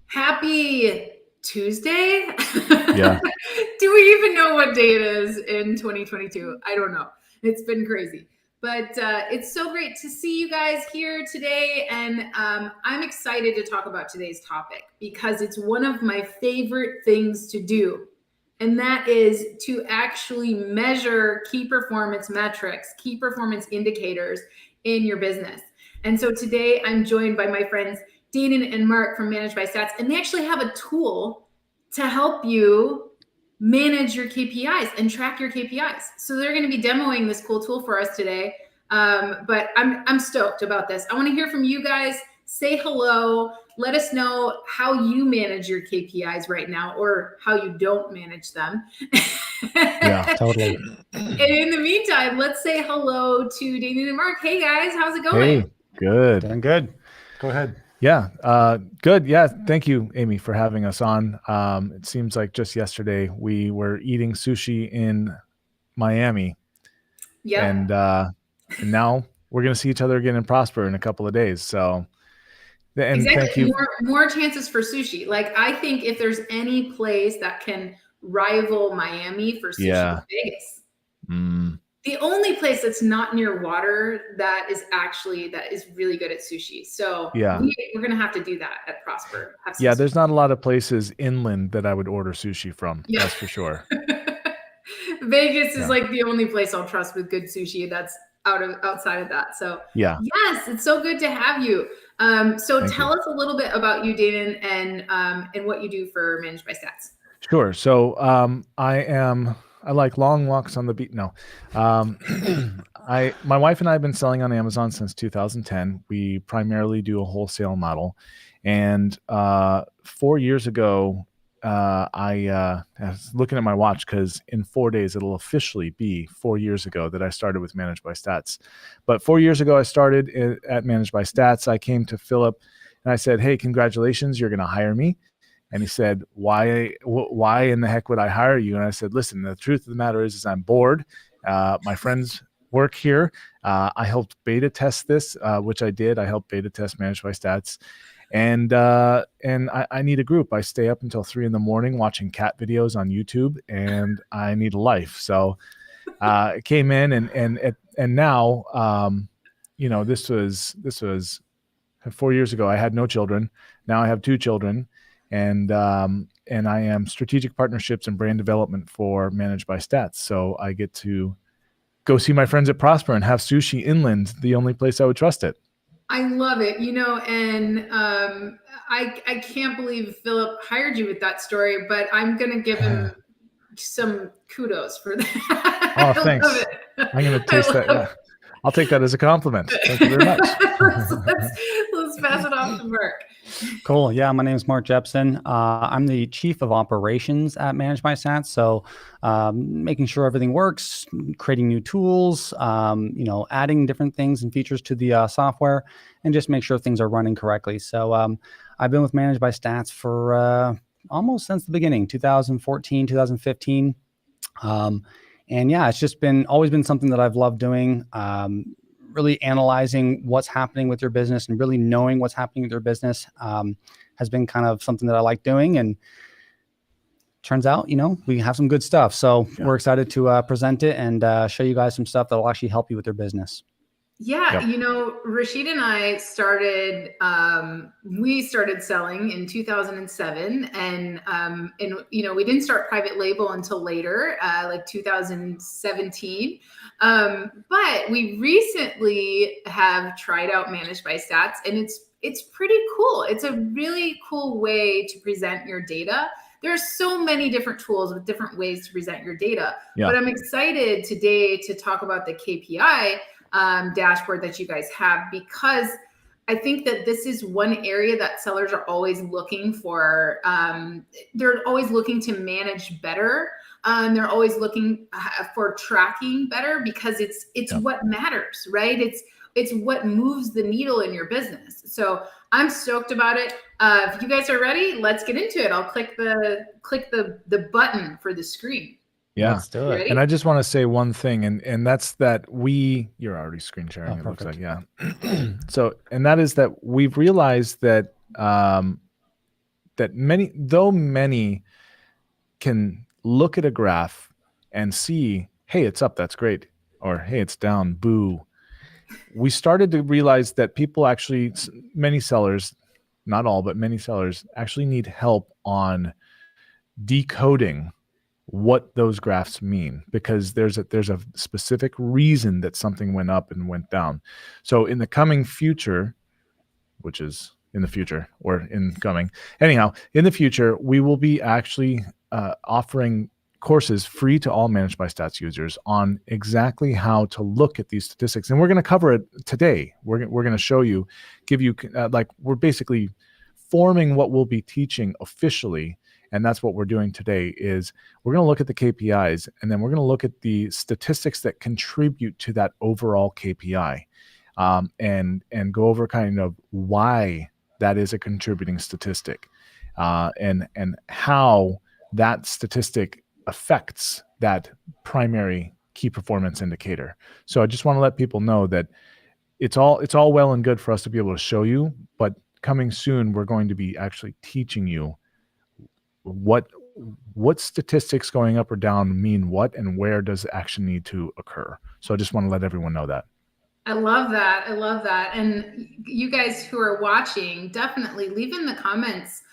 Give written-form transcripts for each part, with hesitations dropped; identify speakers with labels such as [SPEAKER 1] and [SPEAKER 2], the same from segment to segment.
[SPEAKER 1] Happy Tuesday?
[SPEAKER 2] Yeah.
[SPEAKER 1] Do we even know what day it is in 2022? I don't know. It's been crazy. But it's so great to see you guys here today. And I'm excited to talk about today's topic because it's one of my favorite things to do. And that is to actually measure key performance metrics, key performance indicators in your business. And so today I'm joined by my friends Danan and Marc from ManageByStats, and they actually have a tool to help you manage your KPIs and track your KPIs. So they're going to be demoing this cool tool for us today. But I'm stoked about this. I want to hear from you guys. Say hello. Let us know how you manage your KPIs right now or how you don't manage them.
[SPEAKER 2] Yeah, totally.
[SPEAKER 1] And in the meantime, let's say hello to Danan and Marc. Hey guys, how's it going?
[SPEAKER 2] Hey, good.
[SPEAKER 3] Doing good. Go ahead.
[SPEAKER 2] Yeah, good. Yeah, thank you, Amy, for having us on. It seems like just yesterday we were eating sushi in Miami,
[SPEAKER 1] Yeah.
[SPEAKER 2] and now we're going to see each other again in Prosper in a couple of days. So, and
[SPEAKER 1] exactly.
[SPEAKER 2] thank you.
[SPEAKER 1] More chances for sushi. Like I think if there's any place that can rival Miami for sushi, it's Vegas. The only place that's not near water that is really good at sushi. So
[SPEAKER 2] yeah,
[SPEAKER 1] we're gonna have to do that at Prosper.
[SPEAKER 2] Yeah, there's not a lot of places inland that I would order sushi from. Yeah. That's for sure.
[SPEAKER 1] Vegas is like the only place I'll trust with good sushi that's outside of that. So
[SPEAKER 2] yeah,
[SPEAKER 1] yes, it's so good to have you. So tell us a little bit about you, Danan, and what you do for ManageByStats.
[SPEAKER 2] Sure. So I like long walks on the beach. No, my wife and I have been selling on Amazon since 2010. We primarily do a wholesale model, and 4 years ago, I was looking at my watch because in 4 days it'll officially be 4 years ago that I started with ManageByStats. But 4 years ago I started at ManageByStats. I came to Philip and I said, "Hey, congratulations, you're going to hire me." And he said, why in the heck would I hire you? And I said, listen, the truth of the matter is I'm bored. My friends work here. I helped beta test this, which I did. I helped beta test ManageByStats. And I need a group. I stay up until 3 a.m. watching cat videos on YouTube, and I need a life. So I came in and now, this was 4 years ago. I had no children. Now I have 2 children. And I am strategic partnerships and brand development for ManageByStats. So I get to go see my friends at Prosper and have sushi inland, the only place I would trust it.
[SPEAKER 1] I love it, and I can't believe Philip hired you with that story, but I'm going to give him some kudos for that.
[SPEAKER 2] Oh, thanks. I'm going to taste that. Yeah. I'll take that as a compliment. Thank you very much.
[SPEAKER 1] let's pass it off to Marc.
[SPEAKER 3] Cool. Yeah, my name is Marc Jepson. I'm the Chief of Operations at ManageByStats. So making sure everything works, creating new tools, adding different things and features to the software, and just make sure things are running correctly. So I've been with ManageByStats for almost since the beginning, 2014, 2015. And yeah, it's just always been something that I've loved doing. Really analyzing what's happening with your business and really knowing what's happening with your business has been kind of something that I like doing. And turns out, we have some good stuff. So we're excited to present it and show you guys some stuff that will actually help you with your business.
[SPEAKER 1] Yeah, Rashid and I started, we started selling in 2007 and we didn't start private label until later, like 2017. But we recently have tried out ManageByStats and it's pretty cool. It's a really cool way to present your data. There's so many different tools with different ways to present your data, but I'm excited today to talk about the KPI dashboard that you guys have, because I think that this is one area that sellers are always looking for. They're always looking to manage better. They're always looking for tracking better because it's what matters, right? It's what moves the needle in your business. So I'm stoked about it. If you guys are ready, let's get into it. I'll click the button for the screen.
[SPEAKER 2] Yeah,
[SPEAKER 3] let's do it.
[SPEAKER 2] And I just want to say one thing, and that's that you're already screen sharing. It looks like, So, and that is that we've realized that many can look at a graph and see, hey, it's up, that's great, or hey, it's down, boo. We started to realize that people actually, many sellers, not all, but many sellers actually need help on decoding what those graphs mean, because there's a specific reason that something went up and went down. So in the coming future, which is in the future or incoming, anyhow, in the future, we will be actually offering courses free to all ManageByStats users on exactly how to look at these statistics. And we're going to cover it today. We're going to show you, give you, we're basically forming what we'll be teaching officially. And that's what we're doing today is we're going to look at the KPIs, and then we're going to look at the statistics that contribute to that overall KPI, and go over kind of why that is a contributing statistic, and how that statistic affects that primary key performance indicator. So I just want to let people know that it's all well and good for us to be able to show you, but coming soon, we're going to be actually teaching you what statistics going up or down mean what, and where does action need to occur. So I just want to let everyone know that.
[SPEAKER 1] I love that. And you guys who are watching, definitely leave in the comments,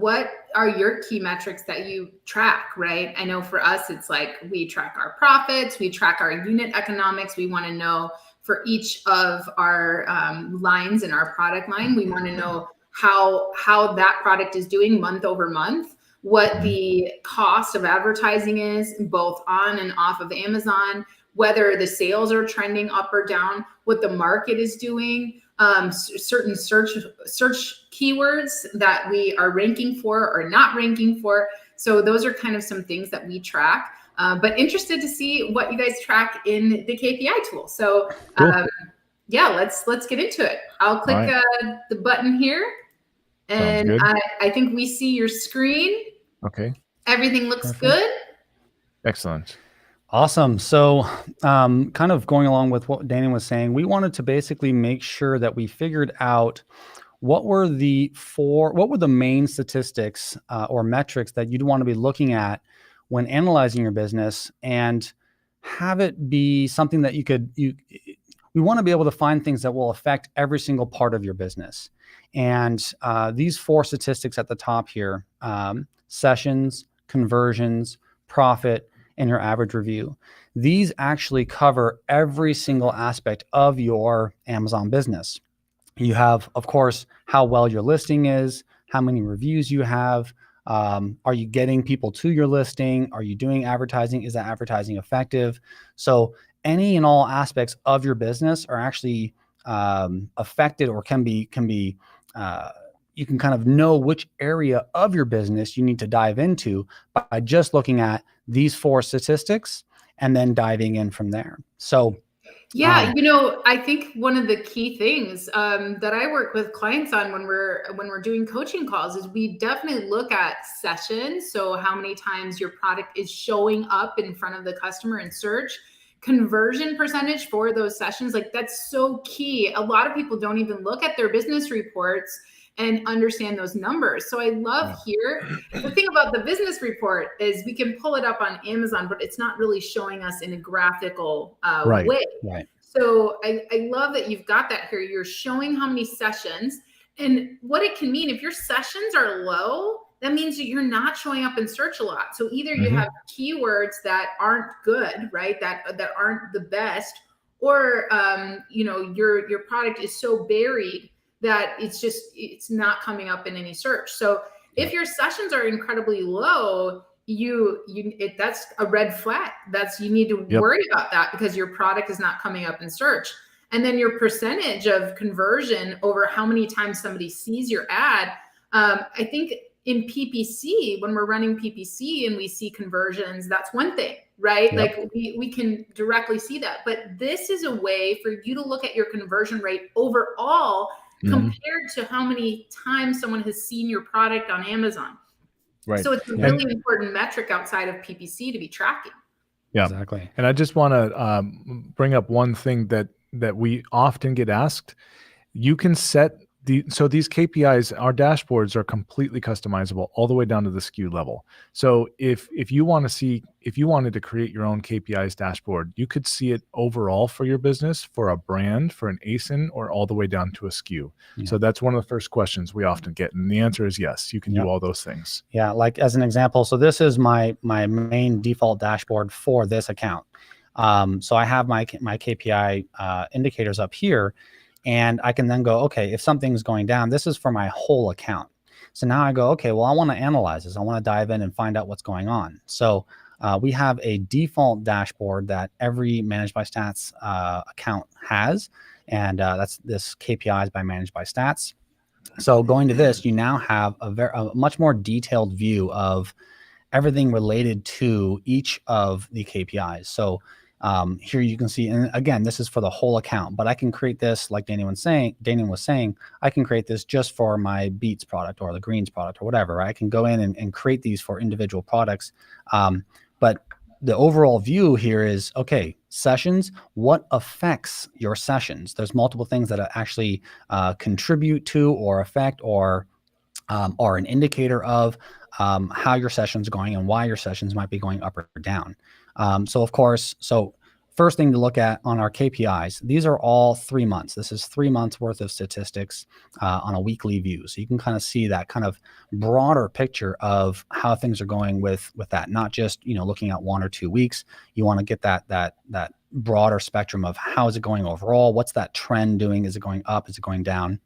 [SPEAKER 1] what are your key metrics that you track, right? I know for us, it's like we track our profits, we track our unit economics. We want to know for each of our lines in our product line, we want to know how that product is doing month over month, what the cost of advertising is both on and off of Amazon, whether the sales are trending up or down, what the market is doing, certain search keywords that we are ranking for or not ranking for. So those are kind of some things that we track, but interested to see what you guys track in the KPI tool. So
[SPEAKER 2] Cool.
[SPEAKER 1] Yeah, let's get into it. I'll click the button here. And I think we see your screen.
[SPEAKER 2] Okay.
[SPEAKER 1] Everything looks good.
[SPEAKER 2] Excellent.
[SPEAKER 3] Awesome. So kind of going along with what Danan was saying, we wanted to basically make sure that we figured out what were the main statistics or metrics that you'd want to be looking at when analyzing your business, and have it be something that we want to be able to find things that will affect every single part of your business. And these 4 statistics at the top here, sessions, conversions, profit, and your average review. These actually cover every single aspect of your Amazon business. You have, of course, how well your listing is, how many reviews you have, are you getting people to your listing? Are you doing advertising? Is that advertising effective? So any and all aspects of your business are actually affected, or can be you can kind of know which area of your business you need to dive into by just looking at these 4 statistics and then diving in from there. So
[SPEAKER 1] yeah, I think one of the key things that I work with clients on when we're doing coaching calls is we definitely look at sessions. So how many times your product is showing up in front of the customer in search, conversion percentage for those sessions. Like that's so key. A lot of people don't even look at their business reports and understand those numbers. So I love here. The thing about the business report is we can pull it up on Amazon, but it's not really showing us in a graphical way.
[SPEAKER 3] Right.
[SPEAKER 1] So I love that you've got that here. You're showing how many sessions and what it can mean. If your sessions are low, that means that you're not showing up in search a lot. So either you have keywords that aren't good, right? That aren't the best, or your product is so buried that it's not coming up in any search. So if your sessions are incredibly low, that's a red flag. You need to worry about that because your product is not coming up in search. And then your percentage of conversion over how many times somebody sees your ad. I think in PPC, when we're running PPC and we see conversions, that's one thing, right? Like we can directly see that. But this is a way for you to look at your conversion rate overall compared to how many times someone has seen your product on Amazon.
[SPEAKER 2] Right.
[SPEAKER 1] So it's a really important metric outside of PPC to be tracking.
[SPEAKER 2] Yeah,
[SPEAKER 3] exactly.
[SPEAKER 2] And I just want to bring up one thing that we often get asked. You can set So these KPIs, our dashboards are completely customizable all the way down to the SKU level. So if you wanted to create your own KPIs dashboard, you could see it overall for your business, for a brand, for an ASIN, or all the way down to a SKU.
[SPEAKER 3] Yeah.
[SPEAKER 2] So that's one of the first questions we often get. And the answer is yes, you can
[SPEAKER 3] Yep.
[SPEAKER 2] do all those things.
[SPEAKER 3] Yeah, like as an example, so this is my main default dashboard for this account. So I have my KPI indicators up here, and I can then go, okay, if something's going down, this is for my whole account. So now I go, okay, well, I want to analyze this. I want to dive in and find out what's going on. So we have a default dashboard that every ManageByStats account has, and that's this KPIs by ManageByStats. So going to this, you now have a much more detailed view of everything related to each of the KPIs. So here you can see, and again, this is for the whole account, but I can create this, like Danan was saying, I can create this just for my beets product or the greens product or whatever. I can go in and create these for individual products. But the overall view here is, okay, sessions, what affects your sessions? There's multiple things that actually contribute to or affect or are an indicator of how your sessions are going and why your sessions might be going up or down. So of course, first thing to look at on our KPIs, these are all 3 months. This is 3 months worth of statistics on a weekly view. So you can kind of see that kind of broader picture of how things are going with that, not just, looking at 1 or 2 weeks. You want to get that broader spectrum of how is it going overall? What's that trend doing? Is it going up? Is it going down?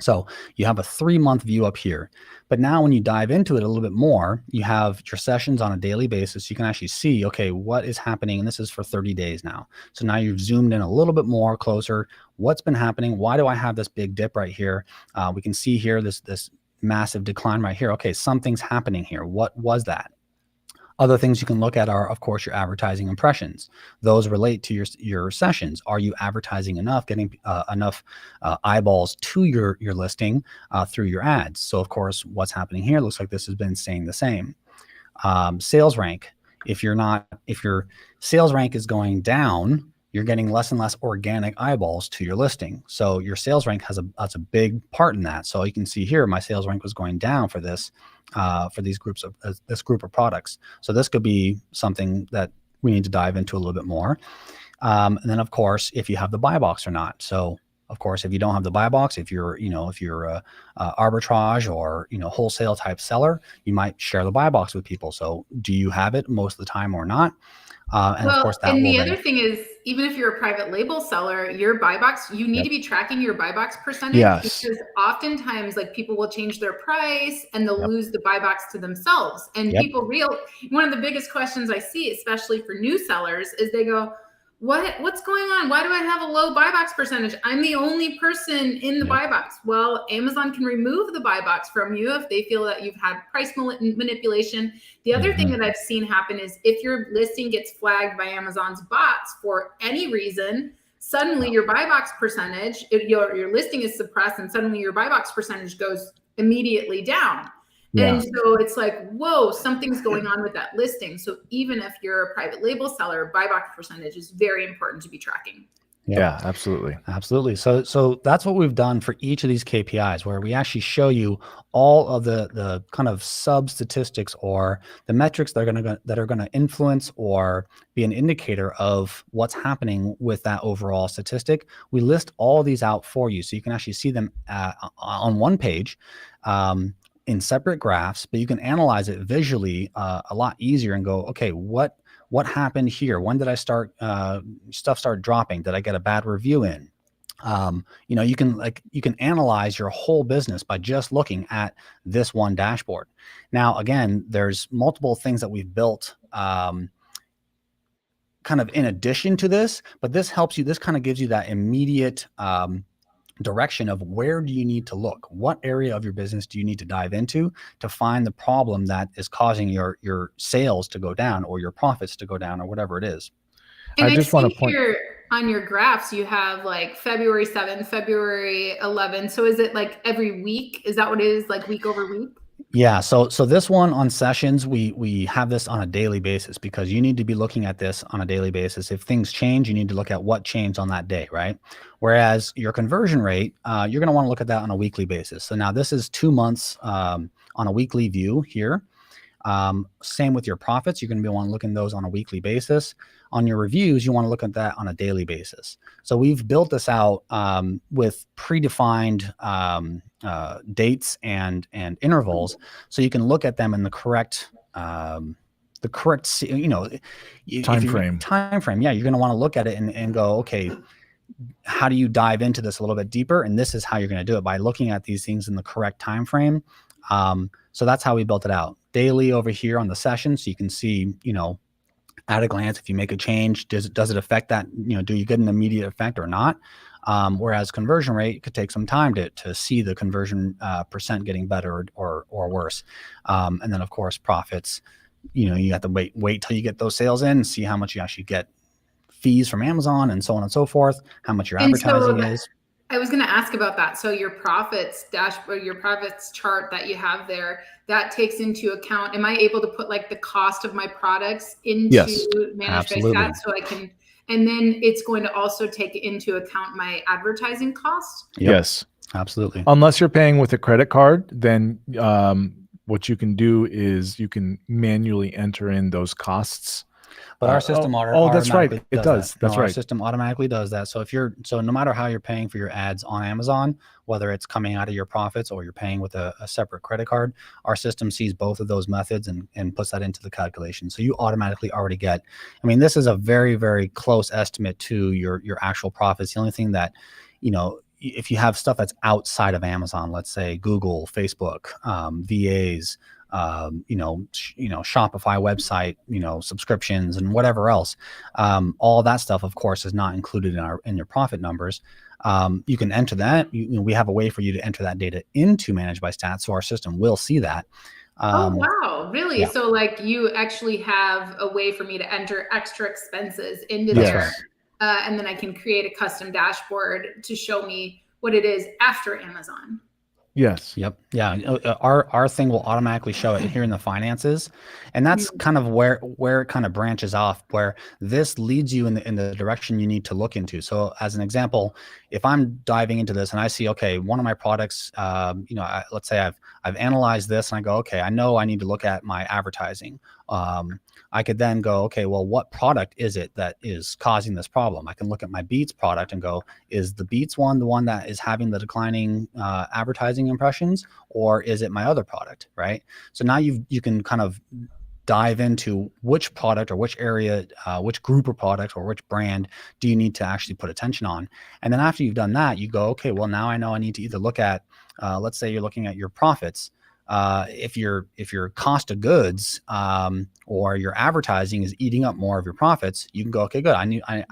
[SPEAKER 3] So you have a 3-month view up here, but now when you dive into it a little bit more, you have your sessions on a daily basis. You can actually see, okay, what is happening? And this is for 30 days now. So now you've zoomed in a little bit more closer. What's been happening? Why do I have this big dip right here? We can see here, this massive decline right here. Okay, something's happening here. What was that? Other things you can look at are, of course, your advertising impressions. Those relate to your sessions. Are you advertising enough, getting enough eyeballs to your listing through your ads? So, of course, what's happening here? Looks like this has been staying the same. Sales rank. If your sales rank is going down, you're getting less and less organic eyeballs to your listing. So your sales rank that's a big part in that. So you can see here, my sales rank was going down for this, for these groups of this group of products. So this could be something that we need to dive into a little bit more. And then of course, if you have the buy box or not. So of course, if you don't have the buy box, if you're a arbitrage or wholesale type seller, you might share the buy box with people. So do you have it most of the time or not? And of course,
[SPEAKER 1] the other thing is, even if you're a private label seller, your buy box, you need to be tracking your buy box percentage, because oftentimes people will change their price and they'll lose the buy box to themselves. And one of the biggest questions I see, especially for new sellers, is they go, what's going on? Why do I have a low buy box percentage? I'm the only person in the buy box. Well, Amazon can remove the buy box from you if they feel that you've had price manipulation. The other thing that I've seen happen is if your listing gets flagged by Amazon's bots for any reason, suddenly your buy box percentage, your listing is suppressed, and suddenly your buy box percentage goes immediately down. And so it's like, whoa, something's going on with that listing. So even if you're a private label seller, buy box percentage is very important to be tracking.
[SPEAKER 2] Yeah, absolutely.
[SPEAKER 3] Absolutely. So that's what we've done for each of these KPIs, where we actually show you all of the kind of sub statistics or the metrics that are going to influence or be an indicator of what's happening with that overall statistic. We list all of these out for you, so you can actually see them on one page. In separate graphs, but you can analyze it visually a lot easier and go, okay, what happened here? When did I start stuff start dropping? Did I get a bad review in? You can analyze your whole business by just looking at this one dashboard. Now, again, there's multiple things that we've built kind of in addition to this, but this helps you. This kind of gives you that immediate direction of where do you need to look? What area of your business do you need to dive into to find the problem that is causing your sales to go down or your profits to go down or whatever it is?
[SPEAKER 1] And I just want to point here on your graphs, you have February 7th, February 11th. So is it every week? Is that what it is, week over week?
[SPEAKER 3] Yeah. So this one on sessions, we have this on a daily basis because you need to be looking at this on a daily basis. If things change, you need to look at what changed on that day, right? Whereas your conversion rate, you're going to want to look at that on a weekly basis. So now this is 2 months on a weekly view here. Same with your profits. You're going to be want to look in those on a weekly basis. On your reviews, you want to look at that on a daily basis. So we've built this out with predefined dates and intervals, so you can look at them in the correct time frame. Yeah, you're going to want to look at it and go, okay, how do you dive into this a little bit deeper? And this is how you're going to do it, by looking at these things in the correct time frame. So that's how we built it out. Daily over here on the session, so you can see, at a glance, if you make a change, does it affect that? Do you get an immediate effect or not? Whereas conversion rate, it could take some time to see the conversion percent getting better or worse. And then of course profits, you have to wait till you get those sales in and see how much you actually get fees from Amazon and so on and so forth, how much your advertising is.
[SPEAKER 1] I was going to ask about that. So your profits dashboard, your profits chart that you have there, that takes into account, am I able to put like the cost of my products into ManageByStats so I can, and then it's going to also take into account my advertising cost?
[SPEAKER 2] Yep. Yes,
[SPEAKER 3] absolutely.
[SPEAKER 2] Unless you're paying with a credit card, then what you can do is you can manually enter in those costs.
[SPEAKER 3] But our system
[SPEAKER 2] that's right. It does. That's right.
[SPEAKER 3] Our system automatically does that. So no matter how you're paying for your ads on Amazon, whether it's coming out of your profits or you're paying with a separate credit card, our system sees both of those methods and puts that into the calculation. So you automatically already get, this is a very, very close estimate to your actual profits. The only thing that, if you have stuff that's outside of Amazon, let's say Google, Facebook, VAs, Shopify website, subscriptions and whatever else, all that stuff, of course, is not included in your profit numbers. You can enter that. We have a way for you to enter that data into ManageByStats, so our system will see that.
[SPEAKER 1] Oh, wow. Really?
[SPEAKER 3] Yeah.
[SPEAKER 1] So like you actually have a way for me to enter extra expenses into there. Right. And then I can create a custom dashboard to show me what it is after Amazon.
[SPEAKER 2] Yes.
[SPEAKER 3] Yep. Yeah. Our thing will automatically show it here in the finances, and that's kind of where it kind of branches off, where this leads you in the direction you need to look into. So as an example, if I'm diving into this and I see, okay, one of my products, let's say I've analyzed this and I go, okay, I know I need to look at my advertising. I could then go, okay, well, what product is it that is causing this problem? I can look at my Beats product and go, is the Beats one the one that is having the declining advertising impressions, or is it my other product, right? So now you can kind of dive into which product or which area, which group of products or which brand do you need to actually put attention on. And then after you've done that, you go, okay, well, now I know I need to either look at, let's say you're looking at your profits. If your cost of goods or your advertising is eating up more of your profits, you can go, okay, good. I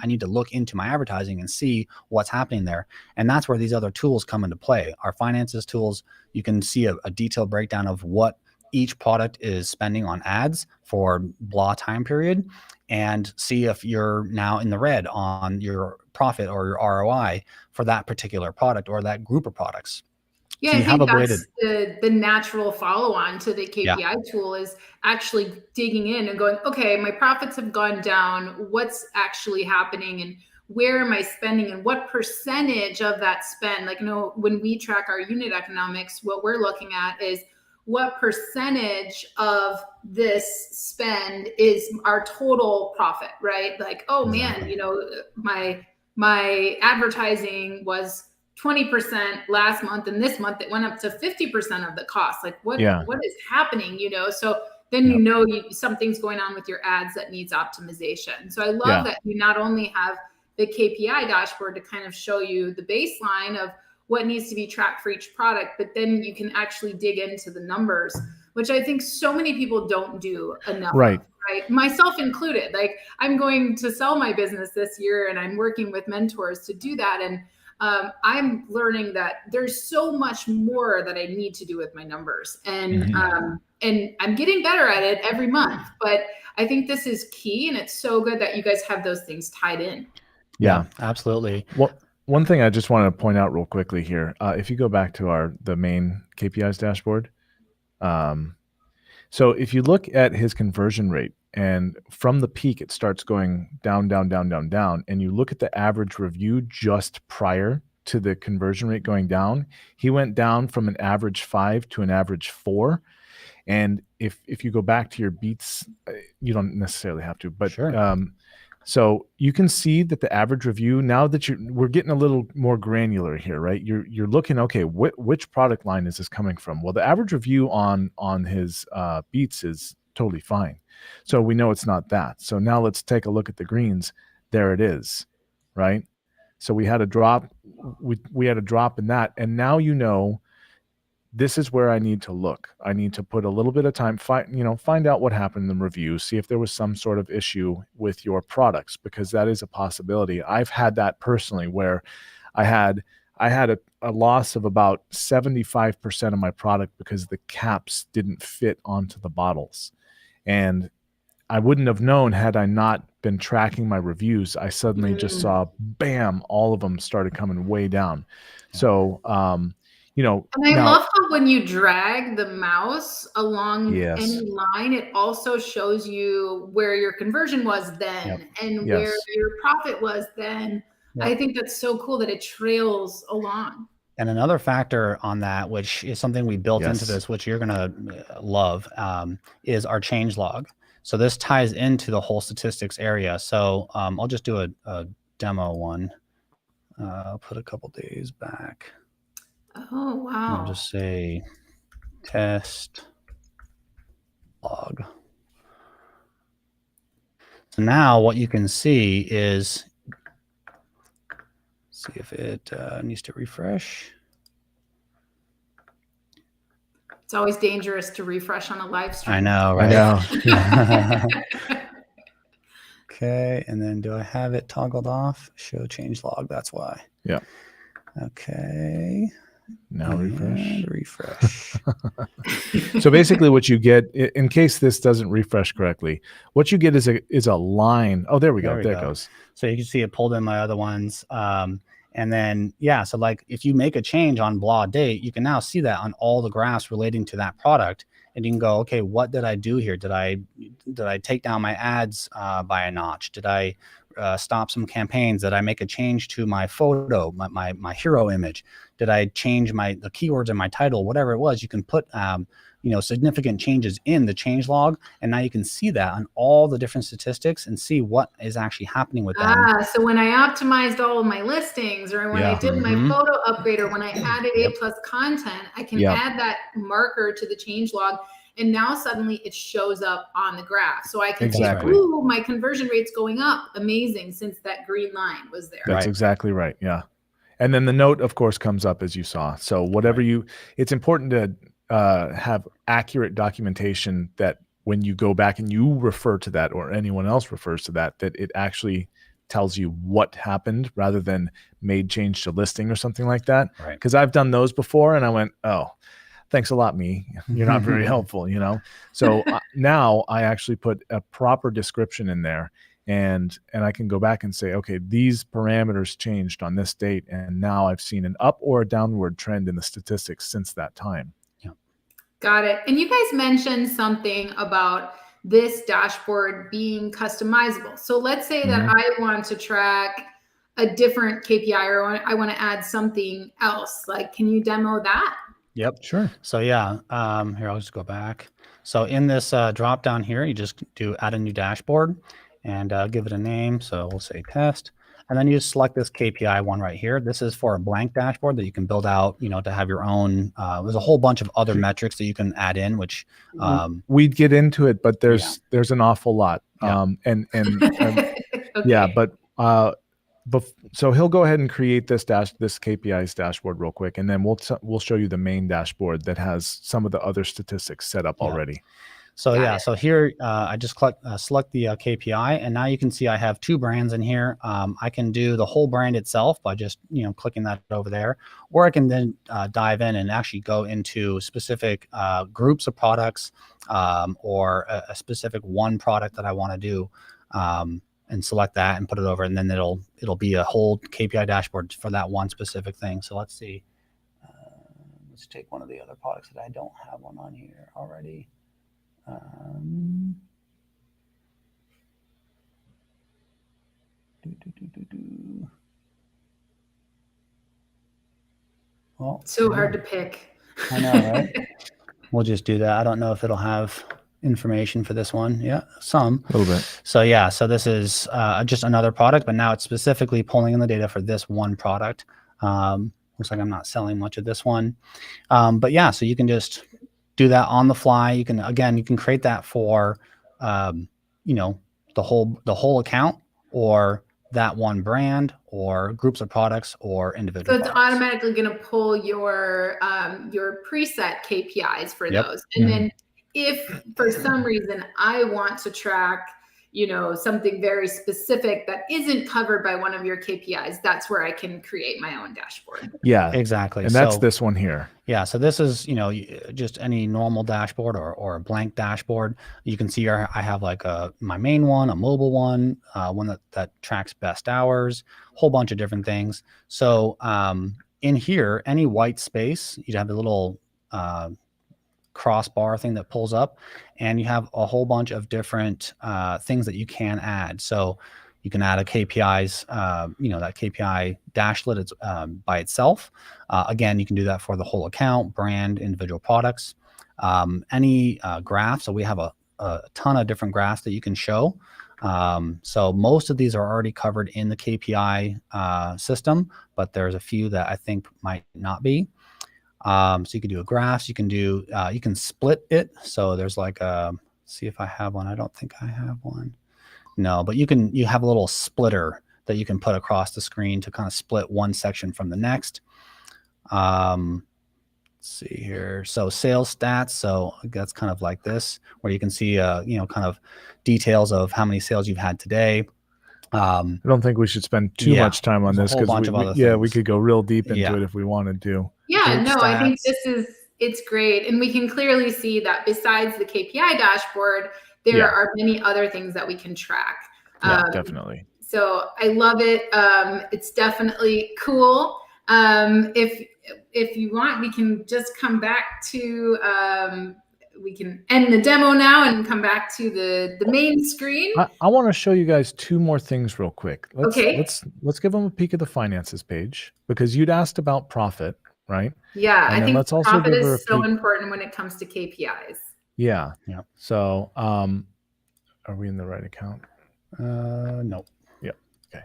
[SPEAKER 3] need to look into my advertising and see what's happening there. And that's where these other tools come into play. Our finances tools, you can see a detailed breakdown of what each product is spending on ads for blah time period, and see if you're now in the red on your profit or your ROI for that particular product or that group of products.
[SPEAKER 1] Yeah, so I think that's the natural follow-on to the KPI tool, is actually digging in and going, okay, my profits have gone down. What's actually happening, and where am I spending, and what percentage of that spend? Like, when we track our unit economics, what we're looking at is what percentage of this spend is our total profit, right? Like, oh man, my advertising was 20% last month, and this month it went up to 50% of the cost. Like what is happening, So then something's going on with your ads that needs optimization. So I love that you not only have the KPI dashboard to kind of show you the baseline of what needs to be tracked for each product, but then you can actually dig into the numbers, which I think so many people don't do enough. Right. Myself included. Like, I'm going to sell my business this year, and I'm working with mentors to do that. And I'm learning that there's so much more that I need to do with my numbers, and I'm getting better at it every month. But I think this is key, and it's so good that you guys have those things tied in.
[SPEAKER 3] Yeah, absolutely.
[SPEAKER 2] One thing I just wanted to point out real quickly here, if you go back to the main KPIs dashboard, So if you look at his conversion rate, and from the peak, it starts going down, down, down, down, down. And you look at the average review just prior to the conversion rate going down, he went down from an average 5 to an average 4. And if you go back to your beats, you don't necessarily have to, but
[SPEAKER 3] Sure.
[SPEAKER 2] so you can see that the average review, now that we're getting a little more granular here, right? You're looking, okay, which product line is this coming from? Well, the average review on his beats is totally fine. So we know it's not that. So now let's take a look at the greens. There it is, right? So we had a drop. We had a drop in that, and now you know this is where I need to look. I need to put a little bit of time, find out what happened in the review, see if there was some sort of issue with your products, because that is a possibility. I've had that personally where I had a loss of about 75% of my product because the caps didn't fit onto the bottles. And I wouldn't have known had I not been tracking my reviews. I suddenly just saw, bam, all of them started coming way down. So,
[SPEAKER 1] and I love how when you drag the mouse along any line, it also shows you where your conversion was then and where your profit was then. I think that's so cool that it trails along.
[SPEAKER 3] And another factor on that, which is something we built into this, which you're going to love, is our change log. So this ties into the whole statistics area. So I'll just do a demo one. I'll put a couple days back.
[SPEAKER 1] Oh, wow.
[SPEAKER 3] I'll just say test log. So now what you can see is, see if it needs to refresh.
[SPEAKER 1] It's always dangerous to refresh on a live stream.
[SPEAKER 3] I know, right? I know. Okay, and then do I have it toggled off? Show change log, that's why.
[SPEAKER 2] Yeah.
[SPEAKER 3] Okay.
[SPEAKER 2] Now refresh.
[SPEAKER 3] Refresh.
[SPEAKER 2] So basically what you get, in case this doesn't refresh correctly, what you get is a line. Oh, there we go. There it goes.
[SPEAKER 3] So you can see it pulled in my other ones. And then, so like if you make a change on blah date, you can now see that on all the graphs relating to that product. And you can go, okay, what did I do here? Did I take down my ads by a notch? Did I stop some campaigns? Did I make a change to my photo, my hero image? Did I change the keywords in my title? Whatever it was, you can put significant changes in the change log, and now you can see that on all the different statistics and see what is actually happening with them.
[SPEAKER 1] So when I optimized all of my listings, or when I did my photo upgrade, or when I added A+ content, I can add that marker to the change log, and now suddenly it shows up on the graph. So I can see, ooh, my conversion rate's going up. Amazing, since that green line was there.
[SPEAKER 2] That's exactly right. Yeah. And then the note, of course, comes up as you saw. So whatever it's important to have accurate documentation that when you go back and you refer to that, or anyone else refers to that, that it actually tells you what happened rather than made change to listing or something like that.
[SPEAKER 3] Right.
[SPEAKER 2] Because I've done those before and I went, oh, thanks a lot, me. You're not very helpful, So now I actually put a proper description in there. And I can go back and say, okay, these parameters changed on this date, and now I've seen an up or a downward trend in the statistics since that time.
[SPEAKER 3] Yeah.
[SPEAKER 1] Got it. And you guys mentioned something about this dashboard being customizable. So let's say that I want to track a different KPI, or I want to add something else. Like, can you demo that?
[SPEAKER 3] Yep. Sure. So here, I'll just go back. So in this drop down here, you just do add a new dashboard and give it a name. So we'll say test. And then you just select this KPI one right here. This is for a blank dashboard that you can build out, to have your own. There's a whole bunch of other metrics that you can add in, which
[SPEAKER 2] we'd get into it, but there's an awful lot. So he'll go ahead and create this KPIs dashboard real quick, and then we'll show you the main dashboard that has some of the other statistics set up already.
[SPEAKER 3] So so here I just select the KPI, and now you can see I have 2 brands in here. I can do the whole brand itself by just clicking that over there, or I can then dive in and actually go into specific groups of products, or a specific one product that I want to do, and select that and put it over, and then it'll be a whole KPI dashboard for that one specific thing. So let's see. Let's take one of the other products that I don't have one on here. already. Well,
[SPEAKER 1] So hard to pick.
[SPEAKER 3] I know, right? We'll just do that. I don't know if it'll have information for this one. Yeah, some.
[SPEAKER 2] A little bit.
[SPEAKER 3] So yeah, so this is just another product, but now it's specifically pulling in the data for this one product. Looks like I'm not selling much of this one. But yeah, so you can just do that on the fly. You can, again, you can create that for, you know, the whole account, or that one brand, or groups of products, or individual
[SPEAKER 1] So it's
[SPEAKER 3] products.
[SPEAKER 1] automatically going to pull your preset KPIs for
[SPEAKER 3] Yep.
[SPEAKER 1] those. And then if for some reason I want to track, you know, something very specific that isn't covered by one of your KPIs, that's where I can create my own dashboard.
[SPEAKER 2] Yeah,
[SPEAKER 3] Exactly.
[SPEAKER 2] and that's
[SPEAKER 3] So-
[SPEAKER 2] this one here.
[SPEAKER 3] Yeah, so this is, you know, just any normal dashboard or a blank dashboard. You can see I have like my main one, a mobile one, one that tracks best hours, whole bunch of different things. So in here, any white space, you have a little crossbar thing that pulls up, and you have a whole bunch of different things that you can add. So you can add a KPIs, you know, that KPI dashlet it's, by itself. Again, you can do that for the whole account, brand, individual products, any graph. So we have a ton of different graphs that you can show. So most of these are already covered in the KPI system, but there's a few that I think might not be. So you can do a graphs, you can do, you can split it. So there's like see if I have one. I don't think I have one. No, but you have a little splitter that you can put across the screen to kind of split one section from the next. Let's see here. So sales stats. So that's kind of like this, where you can see, you know, kind of details of how many sales you've had today.
[SPEAKER 2] I don't think we should spend too much time on this, because we could go real deep into it if we wanted to.
[SPEAKER 1] Yeah,
[SPEAKER 3] Group
[SPEAKER 1] no,
[SPEAKER 3] stats.
[SPEAKER 1] I think it's great. And we can clearly see that besides the KPI dashboard, there are many other things that we can track.
[SPEAKER 2] Yeah, definitely.
[SPEAKER 1] So I love it. It's definitely cool. If you want, we can just come back to, we can end the demo now and come back to the main screen.
[SPEAKER 2] I want to show you guys two more things real quick.
[SPEAKER 1] Okay.
[SPEAKER 2] Let's give them a peek at the finances page, because you'd asked about profit, right?
[SPEAKER 1] Yeah,
[SPEAKER 2] And
[SPEAKER 1] I think
[SPEAKER 2] let's also
[SPEAKER 1] profit
[SPEAKER 2] give her a
[SPEAKER 1] is so
[SPEAKER 2] peek.
[SPEAKER 1] important when it comes to KPIs.
[SPEAKER 2] Yeah.
[SPEAKER 3] Yeah.
[SPEAKER 2] So, are we in the right account?
[SPEAKER 3] No.
[SPEAKER 2] Yeah. Okay.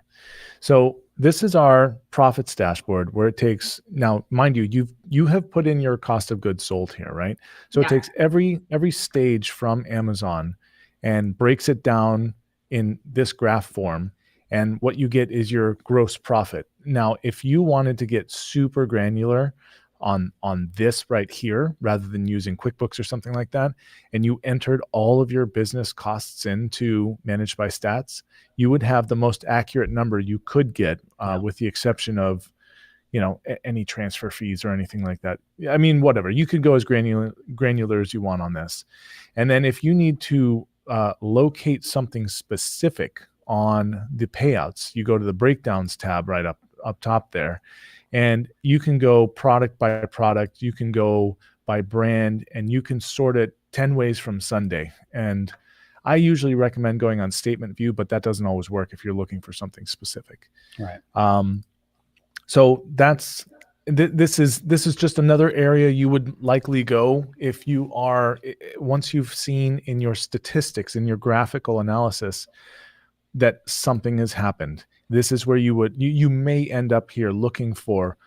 [SPEAKER 2] So this is our profits dashboard, where it takes, now, mind you, you have put in your cost of goods sold here, right? So it takes every stage from Amazon and breaks it down in this graph form. And what you get is your gross profit. Now, if you wanted to get super granular on this right here, rather than using QuickBooks or something like that, and you entered all of your business costs into ManageByStats, you would have the most accurate number you could get, with the exception of, you know, any transfer fees or anything like that. I mean, whatever, you could go as granular as you want on this. And then if you need to locate something specific on the payouts, you go to the breakdowns tab right up top there. And you can go product by product, you can go by brand, and you can sort it 10 ways from Sunday. And I usually recommend going on statement view, but that doesn't always work if you're looking for something specific.
[SPEAKER 3] Right.
[SPEAKER 2] So this is just another area you would likely go if you are, once you've seen in your statistics, in your graphical analysis, that something has happened. This is where you may end up here looking for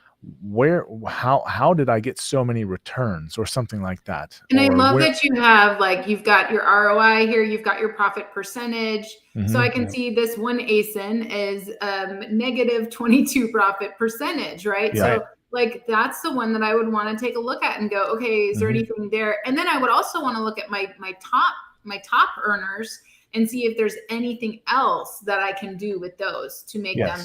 [SPEAKER 2] how did I get so many returns or something like that.
[SPEAKER 1] And I love that you have, like, you've got your ROI here, you've got your profit percentage. So I can see this one ASIN is negative 22 profit percentage, right?
[SPEAKER 2] Yeah.
[SPEAKER 1] So like, that's the one that I would want to take a look at and go, okay, is there anything there? And then I would also want to look at my top earners and see if there's anything else that I can do with those to make them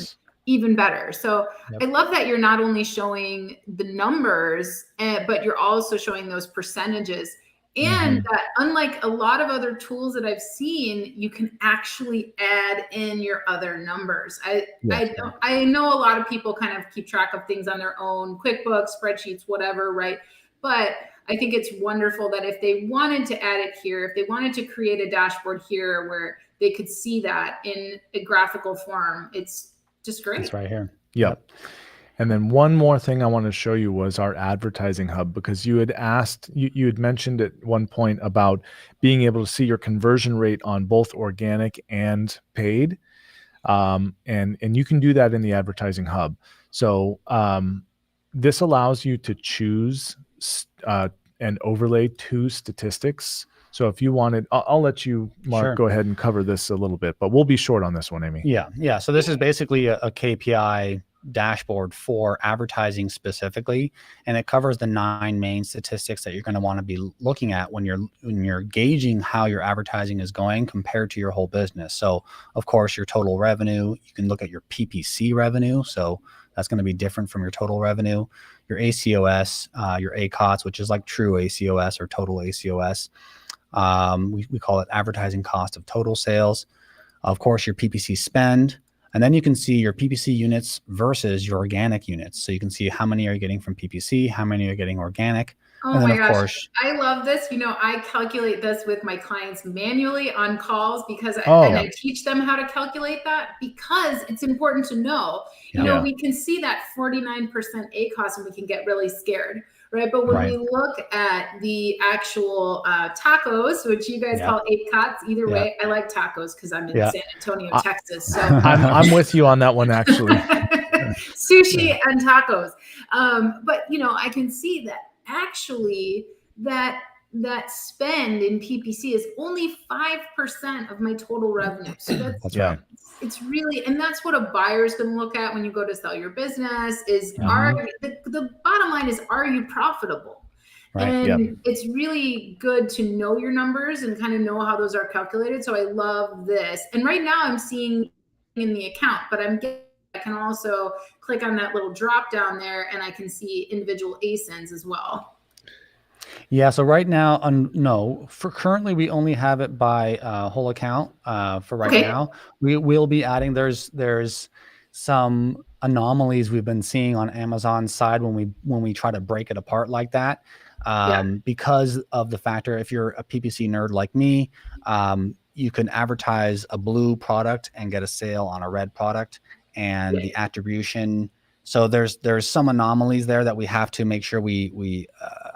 [SPEAKER 1] even better. So I love that you're not only showing the numbers, but you're also showing those percentages. And that, unlike a lot of other tools that I've seen, you can actually add in your other numbers. I know a lot of people kind of keep track of things on their own, QuickBooks, spreadsheets, whatever, right? But I think it's wonderful that if they wanted to add it here, if they wanted to create a dashboard here where they could see that in a graphical form, it's just great.
[SPEAKER 3] It's right here.
[SPEAKER 2] Yep. And then one more thing I want to show you was our advertising hub, because you had asked, you had mentioned at one point about being able to see your conversion rate on both organic and paid. And you can do that in the advertising hub. So this allows you to choose and overlay 2 statistics. So if you wanted, I'll let you, Mark, go ahead and cover this a little bit, but we'll be short on this one, Amy.
[SPEAKER 3] Yeah. So this is basically a KPI dashboard for advertising specifically, and it covers the 9 main statistics that you're going to want to be looking at when you're gauging how your advertising is going compared to your whole business. So of course, your total revenue, you can look at your PPC revenue. So that's going to be different from your total revenue, your ACOS, your ACOTS, which is like true ACOS or total ACOS. We call it advertising cost of total sales. Of course, your PPC spend. And then you can see your PPC units versus your organic units. So you can see how many are you getting from PPC, how many are getting organic.
[SPEAKER 1] Oh
[SPEAKER 3] and then
[SPEAKER 1] my
[SPEAKER 3] of
[SPEAKER 1] gosh,
[SPEAKER 3] course,
[SPEAKER 1] I love this. I calculate this with my clients manually on calls because I teach them how to calculate that because it's important to know. We can see that 49% ACOS and we can get really scared, right? But when we look at the actual tacos, which you guys call ACOTS, either way, I like tacos because I'm in San Antonio, Texas. So
[SPEAKER 2] I'm with you on that one, actually.
[SPEAKER 1] Sushi and tacos. But I can see that actually that spend in PPC is only 5% of my total revenue. So that's
[SPEAKER 3] right.
[SPEAKER 1] It's really, and that's what a buyer's going to look at when you go to sell your business is the bottom line is, are you profitable? Right. And it's really good to know your numbers and kind of know how those are calculated. So I love this. And right now I'm seeing in the account, but I can also click on that little drop down there and I can see individual ASINs as well.
[SPEAKER 3] Yeah. So right now, for currently, we only have it by whole account for right now. We will be adding, there's some anomalies we've been seeing on Amazon's side when we try to break it apart like that. Because of the factor, if you're a PPC nerd like me, you can advertise a blue product and get a sale on a red product. And the attribution. So there's some anomalies there that we have to make sure we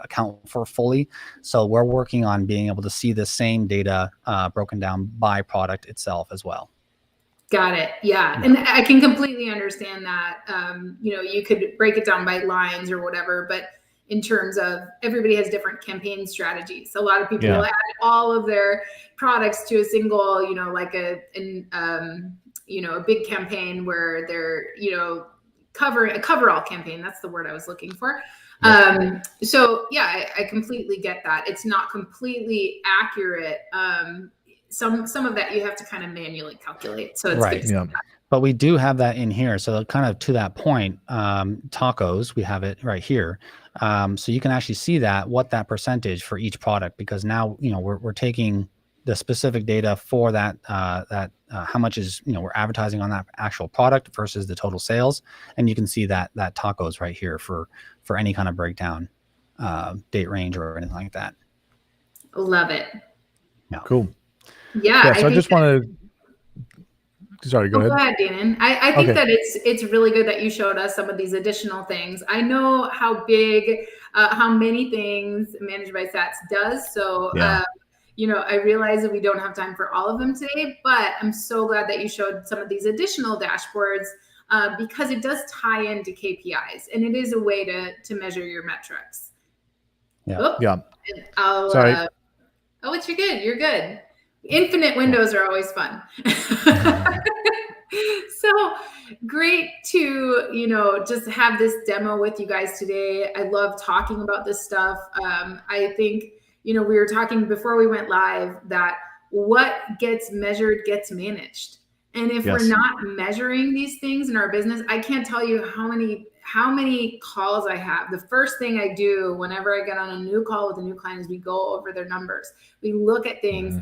[SPEAKER 3] account for fully. So we're working on being able to see the same data broken down by product itself as well.
[SPEAKER 1] Got it. Yeah. And I can completely understand that. You could break it down by lines or whatever, but in terms of everybody has different campaign strategies. A lot of people will add all of their products to a single, like a big campaign where they're, a coverall campaign. That's the word I was looking for. So I completely get that. It's not completely accurate. Some of that you have to kind of manually calculate. So it's good to see that.
[SPEAKER 3] But we do have that in here. So kind of to that point, tacos, we have it right here. So you can actually see what that percentage for each product, because now, we're taking the specific data for that, how much is, we're advertising on that actual product versus the total sales. And you can see that tacos right here for any kind of breakdown, date range or anything like that.
[SPEAKER 1] Love it.
[SPEAKER 2] Yeah. Cool.
[SPEAKER 1] Yeah.
[SPEAKER 2] So I just wanted to, sorry, go ahead.
[SPEAKER 1] Go ahead, Danan. I think that it's really good that you showed us some of these additional things. I know how many things ManageByStats does. So, I realize that we don't have time for all of them today, but I'm so glad that you showed some of these additional dashboards because it does tie into KPIs and it is a way to measure your metrics.
[SPEAKER 2] Sorry.
[SPEAKER 1] You're good. You're good. Infinite windows are always fun. So great to, just have this demo with you guys today. I love talking about this stuff. I think, we were talking before we went live that what gets measured gets managed. And if we're not measuring these things in our business, I can't tell you how many calls I have. The first thing I do whenever I get on a new call with a new client is we go over their numbers. We look at things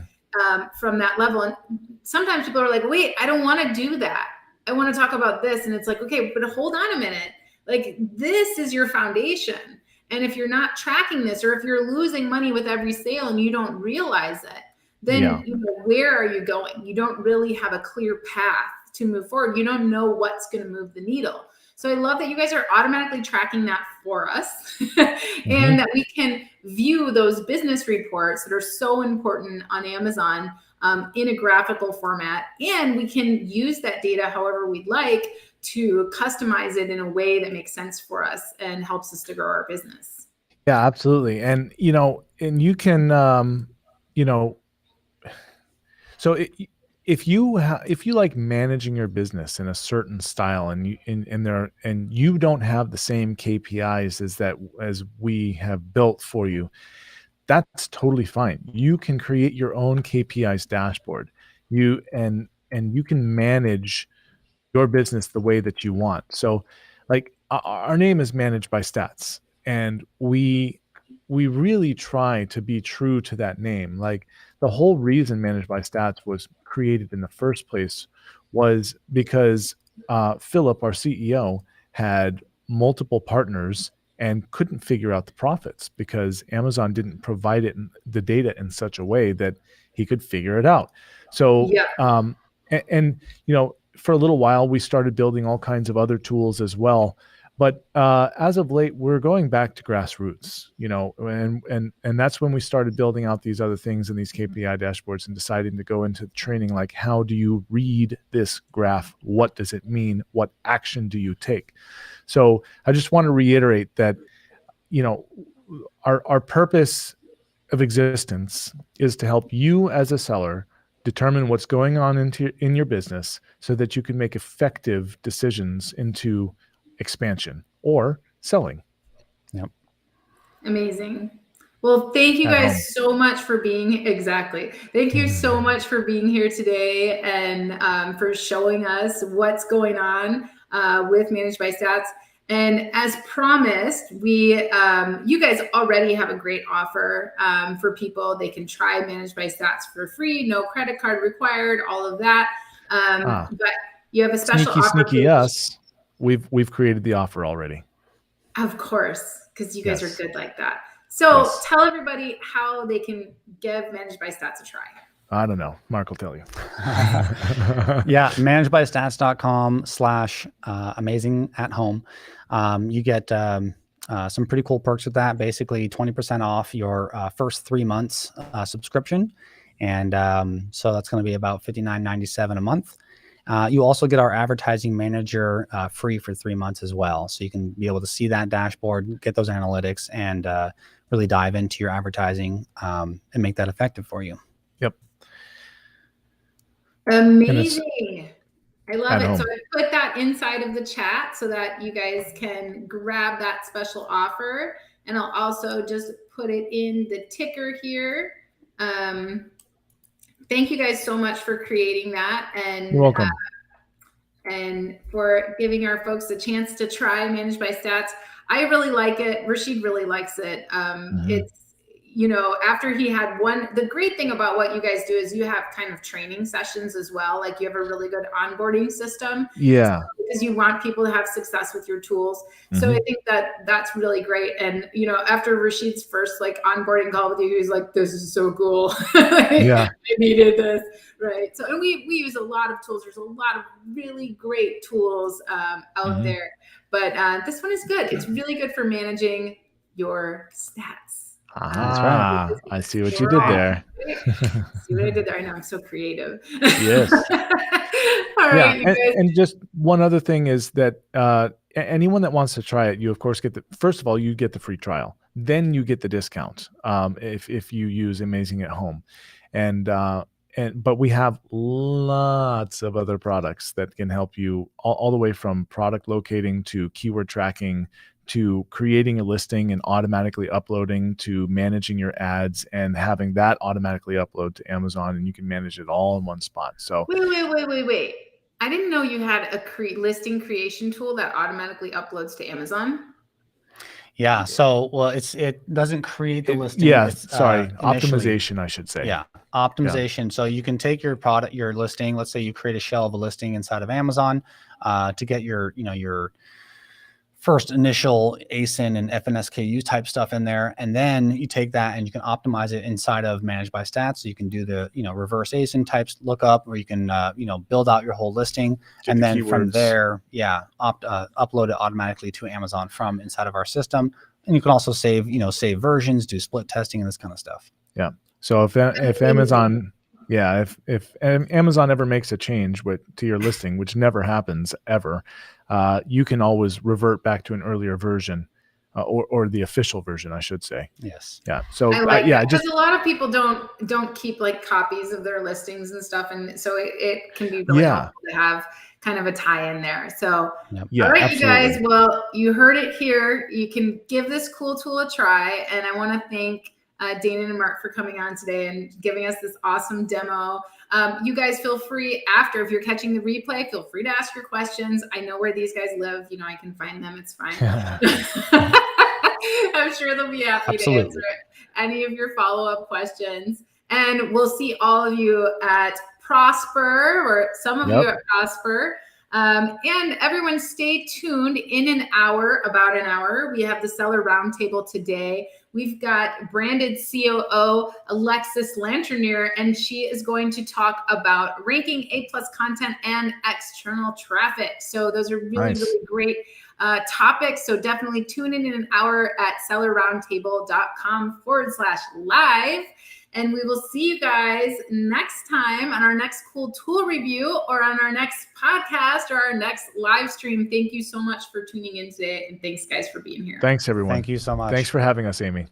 [SPEAKER 1] from that level. And sometimes people are like, wait, I don't want to do that. I want to talk about this. And it's like, okay, but hold on a minute. Like, this is your foundation. And if you're not tracking this, or if you're losing money with every sale and you don't realize it, then where are you going? You don't really have a clear path to move forward. You don't know what's going to move the needle. So I love that you guys are automatically tracking that for us and that we can view those business reports that are so important on Amazon in a graphical format. And we can use that data however we'd like to customize it in a way that makes sense for us and helps us to grow our business.
[SPEAKER 2] Yeah, absolutely. And, and you can, so if you like managing your business in a certain style and you don't have the same KPIs as we have built for you, that's totally fine. You can create your own KPIs dashboard. You can manage your business the way that you want. So like our name is ManageByStats, and we really try to be true to that name. Like the whole reason ManageByStats was created in the first place was because Philip, our CEO, had multiple partners and couldn't figure out the profits because Amazon didn't provide the data in such a way that he could figure it out. So, for a little while, we started building all kinds of other tools as well. But as of late, we're going back to grassroots, and that's when we started building out these other things and these KPI dashboards and deciding to go into training, like how do you read this graph? What does it mean? What action do you take? So I just want to reiterate that, our purpose of existence is to help you as a seller determine what's going on in your business so that you can make effective decisions into expansion or selling.
[SPEAKER 3] Yep.
[SPEAKER 1] Amazing. Well, thank you guys so much for being Thank you so much for being here today and for showing us what's going on with ManageByStats. And as promised, you guys already have a great offer for people. They can try ManageByStats for free, no credit card required, all of that. But you have a special offer.
[SPEAKER 2] Sneaky us. We've created the offer already.
[SPEAKER 1] Of course, because you guys are good like that. So tell everybody how they can give ManageByStats a try.
[SPEAKER 2] I don't know. Marc will tell you.
[SPEAKER 3] Yeah, ManageByStats.com/amazing at home. You get some pretty cool perks with that. Basically 20% off your first 3 months subscription. And so that's going to be about $59.97 a month. You also get our advertising manager free for 3 months as well. So you can be able to see that dashboard, get those analytics, and really dive into your advertising and make that effective for you.
[SPEAKER 2] Yep.
[SPEAKER 1] Amazing. I love it. So I put that inside of the chat so that you guys can grab that special offer. And I'll also just put it in the ticker here. Thank you guys so much for creating that. And
[SPEAKER 2] you're welcome.
[SPEAKER 1] And for giving our folks a chance to try ManageByStats. I really like it. Rashid really likes it. It's, after he had the great thing about what you guys do is you have kind of training sessions as well. Like you have a really good onboarding system.
[SPEAKER 2] Yeah.
[SPEAKER 1] Because you want people to have success with your tools. So I think that's really great. And, after Rashid's first onboarding call with you, he was like, this is so cool. I needed this. Right. So, and we use a lot of tools. There's a lot of really great tools out there, but this one is good. It's really good for managing your stats.
[SPEAKER 3] That's right.
[SPEAKER 2] I see what you did there.
[SPEAKER 1] See what I did there? I know, I'm so creative.
[SPEAKER 2] Yes.
[SPEAKER 1] All right, you guys.
[SPEAKER 2] And just one other thing is that anyone that wants to try it, you of course first of all, you get the free trial. Then you get the discount if you use Amazing at Home. But we have lots of other products that can help you all the way from product locating to keyword tracking to creating a listing and automatically uploading to managing your ads and having that automatically upload to Amazon, and you can manage it all in one spot. So
[SPEAKER 1] wait. I didn't know you had a listing creation tool that automatically uploads to Amazon.
[SPEAKER 3] Yeah. So, it doesn't create the listing.
[SPEAKER 2] Yeah. Optimization, I should say.
[SPEAKER 3] Yeah. Optimization. Yeah. So you can take your product, your listing, let's say you create a shell of a listing inside of Amazon to get your first initial ASIN and FNSKU type stuff in there. And then you take that and you can optimize it inside of ManageByStats. So you can do the, reverse ASIN types lookup, or you can, build out your whole listing.
[SPEAKER 2] Get
[SPEAKER 3] and
[SPEAKER 2] the
[SPEAKER 3] then from
[SPEAKER 2] keywords.
[SPEAKER 3] there, upload it automatically to Amazon from inside of our system. And you can also save versions, do split testing and this kind of stuff.
[SPEAKER 2] Yeah. So if Amazon, if Amazon ever makes a change to your listing, which never happens ever, you can always revert back to an earlier version, or the official version, I should say.
[SPEAKER 3] Yes.
[SPEAKER 2] Yeah. So
[SPEAKER 1] I like that,
[SPEAKER 2] just
[SPEAKER 1] because a lot of people don't keep like copies of their listings and stuff, and so it can be really helpful to have kind of a tie in there. So all right, you guys, well, you heard it here. You can give this cool tool a try, and I want to thank Danan and Marc for coming on today and giving us this awesome demo. You guys feel free after, if you're catching the replay, feel free to ask your questions. I know where these guys live. I can find them. It's fine. I'm sure they'll be happy to answer any of your follow-up questions. And we'll see all of you at Prosper, or some of you at Prosper. And everyone stay tuned. In about an hour, we have the seller roundtable today. We've got branded COO Alexis Lanternier, and she is going to talk about ranking A+ content and external traffic. So those are really, really great topics. So definitely tune in an hour at sellerroundtable.com/live. And we will see you guys next time on our next cool tool review, or on our next podcast, or our next live stream. Thank you so much for tuning in today. And thanks, guys, for being here.
[SPEAKER 2] Thanks, everyone.
[SPEAKER 3] Thank you so much.
[SPEAKER 2] Thanks for having us, Amy.